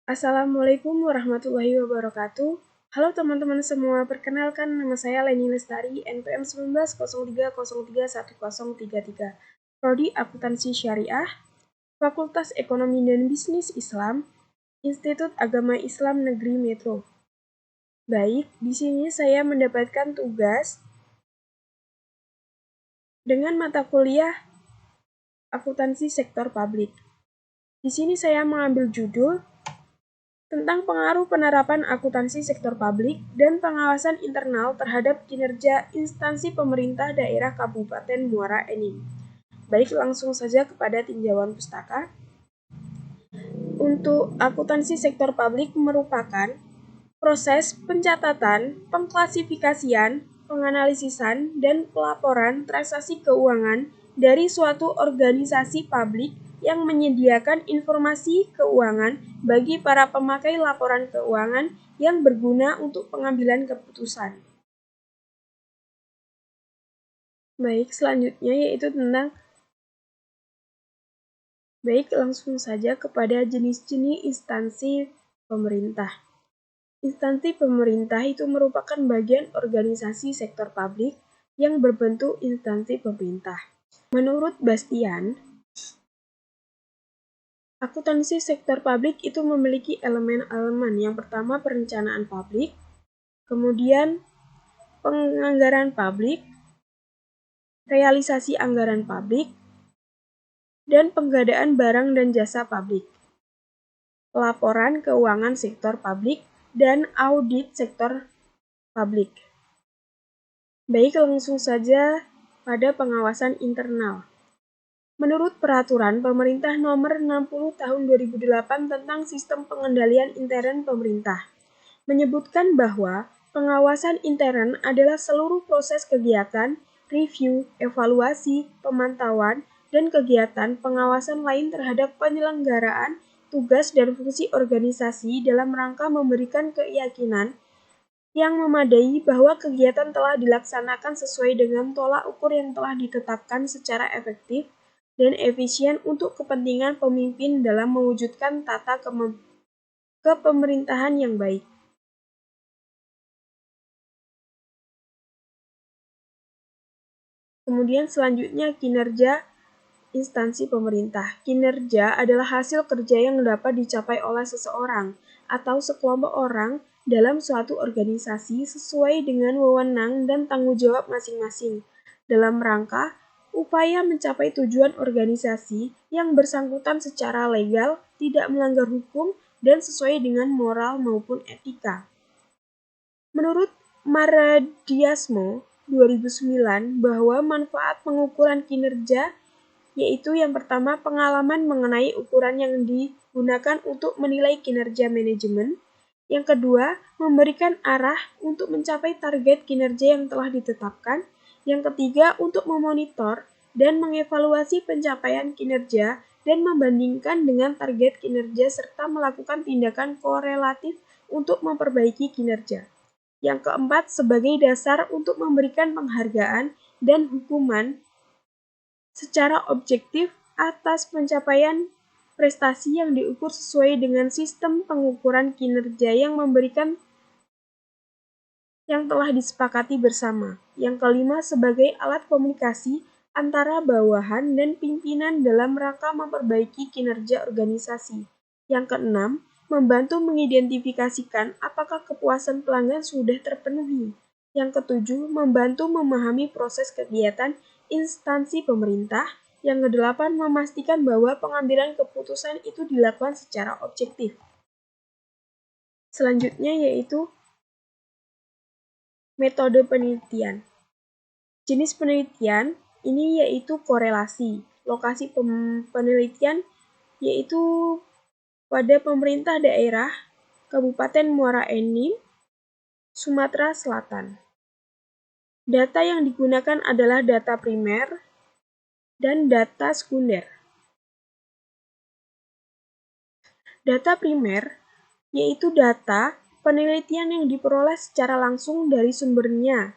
Assalamualaikum warahmatullahi wabarakatuh. Halo teman-teman semua, perkenalkan nama saya Leni Lestari, NPM 1903031033, Prodi Akuntansi Syariah, Fakultas Ekonomi dan Bisnis Islam, Institut Agama Islam Negeri Metro. Baik, di sini saya mendapatkan tugas dengan mata kuliah Akuntansi Sektor Publik. Di sini saya mengambil judul tentang pengaruh penerapan akuntansi sektor publik dan pengawasan internal terhadap kinerja instansi pemerintah daerah Kabupaten Muara Enim. Baik, langsung saja kepada tinjauan pustaka. Untuk akuntansi sektor publik merupakan proses pencatatan, pengklasifikasian, penganalisisan, dan pelaporan transaksi keuangan dari suatu organisasi publik yang menyediakan informasi keuangan bagi para pemakai laporan keuangan yang berguna untuk pengambilan keputusan. Baik, selanjutnya yaitu tentang langsung saja kepada jenis-jenis instansi pemerintah. Instansi pemerintah itu merupakan bagian organisasi sektor publik yang berbentuk instansi pemerintah. Menurut Bastian, akuntansi sektor publik itu memiliki elemen-elemen. Yang pertama, perencanaan publik, kemudian penganggaran publik, realisasi anggaran publik, dan penggadaan barang dan jasa publik, laporan keuangan sektor publik, dan audit sektor publik. Baik, langsung saja pada pengawasan internal. Menurut Peraturan Pemerintah Nomor 60 Tahun 2008 tentang Sistem Pengendalian Intern Pemerintah, menyebutkan bahwa pengawasan intern adalah seluruh proses kegiatan, review, evaluasi, pemantauan, dan kegiatan pengawasan lain terhadap penyelenggaraan tugas dan fungsi organisasi dalam rangka memberikan keyakinan yang memadai bahwa kegiatan telah dilaksanakan sesuai dengan tolak ukur yang telah ditetapkan secara efektif dan efisien untuk kepentingan pemimpin dalam mewujudkan tata kepemerintahan yang baik. Kemudian selanjutnya kinerja instansi pemerintah. Kinerja adalah hasil kerja yang dapat dicapai oleh seseorang atau sekelompok orang dalam suatu organisasi sesuai dengan wewenang dan tanggung jawab masing-masing dalam rangka upaya mencapai tujuan organisasi yang bersangkutan secara legal, tidak melanggar hukum, dan sesuai dengan moral maupun etika. Menurut Maradiasmo 2009 bahwa manfaat pengukuran kinerja yaitu yang pertama pengalaman mengenai ukuran yang digunakan untuk menilai kinerja manajemen, yang kedua memberikan arah untuk mencapai target kinerja yang telah ditetapkan, yang ketiga untuk memonitor dan mengevaluasi pencapaian kinerja dan membandingkan dengan target kinerja serta melakukan tindakan korelatif untuk memperbaiki kinerja. Yang keempat sebagai dasar untuk memberikan penghargaan dan hukuman secara objektif atas pencapaian prestasi yang diukur sesuai dengan sistem pengukuran kinerja yang telah disepakati bersama. Yang kelima sebagai alat komunikasi antara bawahan dan pimpinan dalam rangka memperbaiki kinerja organisasi. Yang keenam, membantu mengidentifikasikan apakah kepuasan pelanggan sudah terpenuhi. Yang ketujuh, membantu memahami proses kegiatan instansi pemerintah. Yang kedelapan, memastikan bahwa pengambilan keputusan itu dilakukan secara objektif. Selanjutnya yaitu metode penelitian. Jenis penelitian ini yaitu korelasi. Lokasi penelitian yaitu pada pemerintah daerah Kabupaten Muara Enim, Sumatera Selatan. Data yang digunakan adalah data primer dan data sekunder. Data primer yaitu data penelitian yang diperoleh secara langsung dari sumbernya,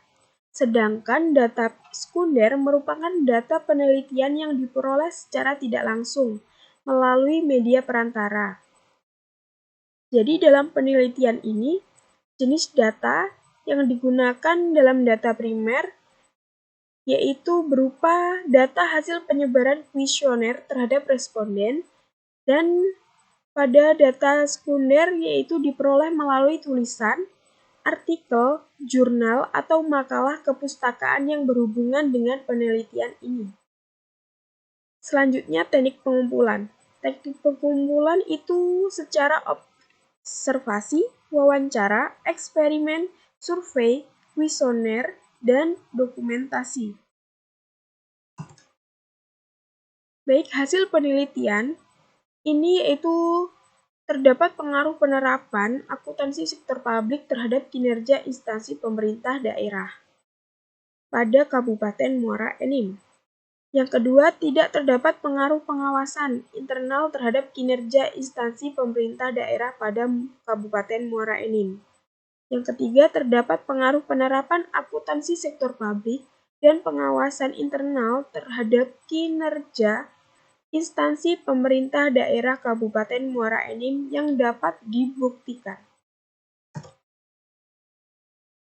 sedangkan data sekunder merupakan data penelitian yang diperoleh secara tidak langsung melalui media perantara. Jadi dalam penelitian ini, jenis data yang digunakan dalam data primer yaitu berupa data hasil penyebaran kuesioner terhadap responden, dan pada data sekunder yaitu diperoleh melalui tulisan, artikel, jurnal, atau makalah kepustakaan yang berhubungan dengan penelitian ini. Selanjutnya, teknik pengumpulan. Teknik pengumpulan itu secara observasi, wawancara, eksperimen, survei, kuesioner, dan dokumentasi. Baik, hasil penelitian ini yaitu terdapat pengaruh penerapan akuntansi sektor publik terhadap kinerja instansi pemerintah daerah pada Kabupaten Muara Enim. Yang kedua, tidak terdapat pengaruh pengawasan internal terhadap kinerja instansi pemerintah daerah pada Kabupaten Muara Enim. Yang ketiga, terdapat pengaruh penerapan akuntansi sektor publik dan pengawasan internal terhadap kinerja instansi pemerintah daerah Kabupaten Muara Enim yang dapat dibuktikan.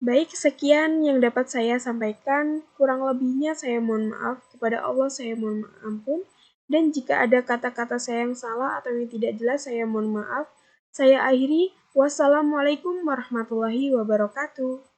Baik, sekian yang dapat saya sampaikan. Kurang lebihnya saya mohon maaf. Kepada Allah saya mohon ampun. Dan jika ada kata-kata saya yang salah atau yang tidak jelas, saya mohon maaf. Saya akhiri. Wassalamualaikum warahmatullahi wabarakatuh.